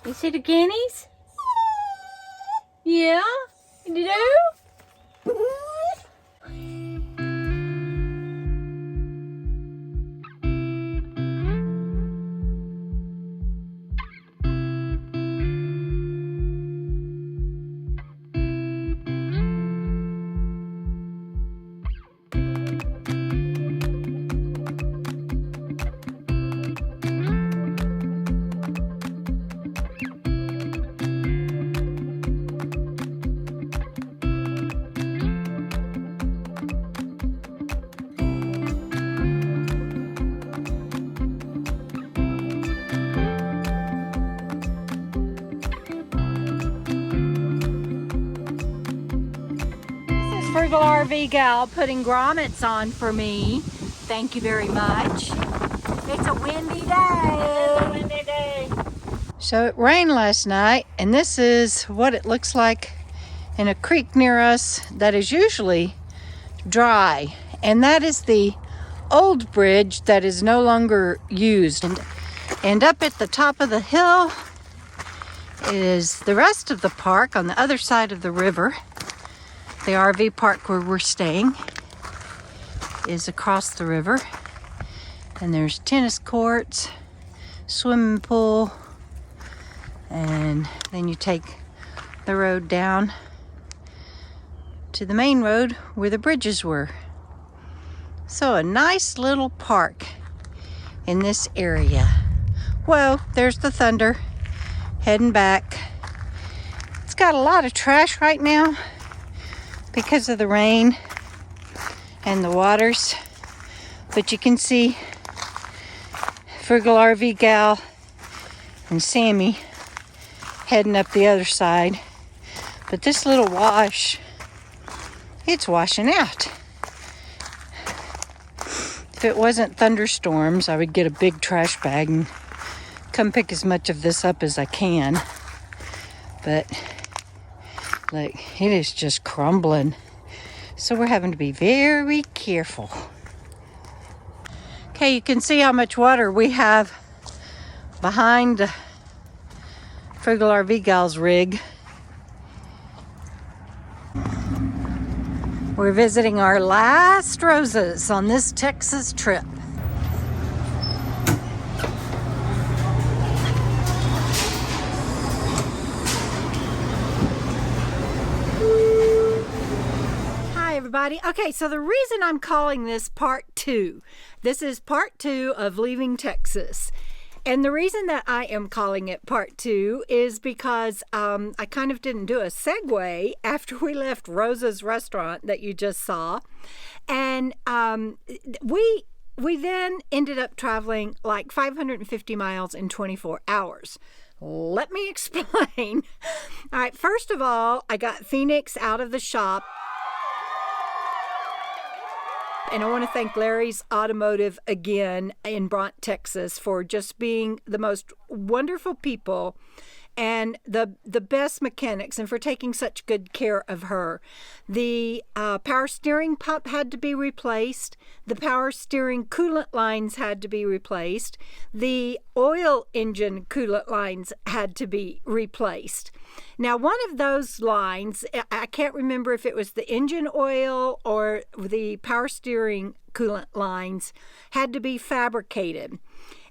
You see the guineas? Yeah? You do? Frugal RV Gal putting grommets on for me. Thank you very much. It's a windy day. So it rained last night, and this is what it looks like in a creek near us that is usually dry. And that is the old bridge that is no longer used. And up at the top of the hill is the rest of the park on the other side of the river. The RV park where we're staying is across the river, and there's tennis courts, swimming pool, and then you take the road down to the main road where the bridges were. So a nice little park in this area. Well, there's the Thunder heading back. It's got a lot of trash right now because of the rain and the waters, but you can see Frugal RV Gal and Sammy heading up the other side. But this little wash, it's washing out. If it wasn't thunderstorms, I would get a big trash bag and come pick as much of this up as I can. But look, it is just crumbling. So we're having to be very careful. Okay, you can see how much water we have behind Frugal RV Gal's rig. We're visiting our last roses on this Texas trip. Everybody. Okay, so the reason I'm calling this part 2, this is part 2 of leaving Texas. And the reason that I am calling it part 2 is because I kind of didn't do a segue after we left Rosa's restaurant that you just saw. And we then ended up traveling like 550 miles in 24 hours. Let me explain. All right, first of all, I got Phoenyx out of the shop. And I want to thank Larry's Automotive again in Bront, Texas, for just being the most wonderful people and the best mechanics, and for taking such good care of her. The power steering pump had to be replaced. The power steering coolant lines had to be replaced. The oil engine coolant lines had to be replaced. Now, one of those lines, I can't remember if it was the engine oil or the power steering coolant lines, had to be fabricated.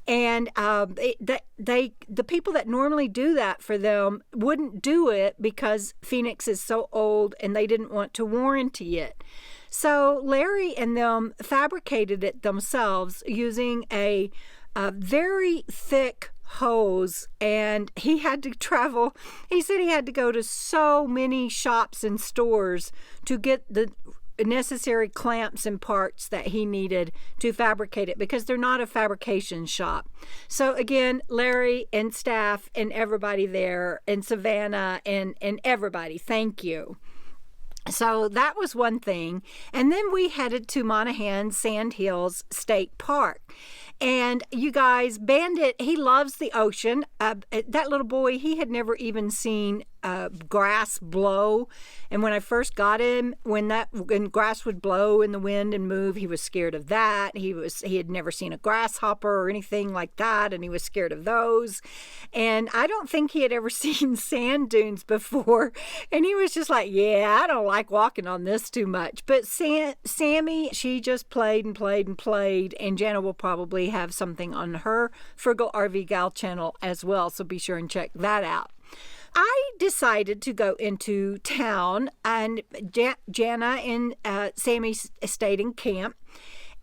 And the people that normally do that for them wouldn't do it because Phoenyx is so old and they didn't want to warranty it. So Larry and them fabricated it themselves using a very thick hose, and he had to travel. He said he had to go to so many shops and stores to get the necessary clamps and parts that he needed to fabricate it, because they're not a fabrication shop. So again, Larry and staff and everybody there, and Savannah and everybody, thank you. So that was one thing. And then we headed to Monaghan Sand Hills State Park. And you guys, Bandit, he loves the ocean. That little boy, he had never even seen grass blow. And when I first got him, when grass would blow in the wind and move, he was scared of that. He had never seen a grasshopper or anything like that, and he was scared of those. And I don't think he had ever seen sand dunes before. And he was just like, yeah, I don't like walking on this too much. But Sammy, she just played and played and played. And Jana will probably have something on her Frugal RV Gal channel as well. So be sure and check that out. I decided to go into town, and Jana and Sammy stayed in camp.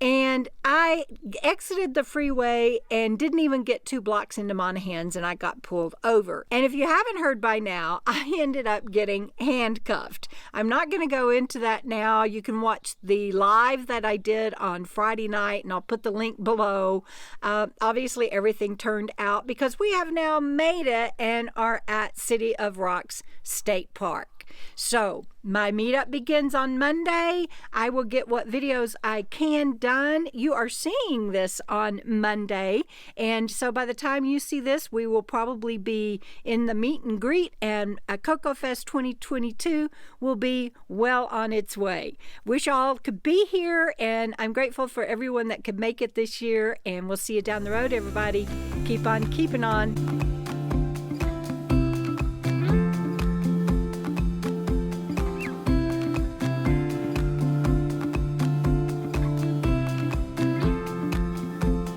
And I exited the freeway and didn't even get 2 blocks into Monahans, and I got pulled over. And if you haven't heard by now, I ended up getting handcuffed. I'm not going to go into that now. You can watch the live that I did on Friday night, and I'll put the link below. Obviously, everything turned out because we have now made it and are at City of Rocks State Park. So my meetup begins on Monday. I will get what videos I can done. You are seeing this on Monday. And so by the time you see this, we will probably be in the meet and greet, and KOKO Fest 2022 will be well on its way. Wish all could be here, and I'm grateful for everyone that could make it this year. And we'll see you down the road, everybody. Keep on keeping on.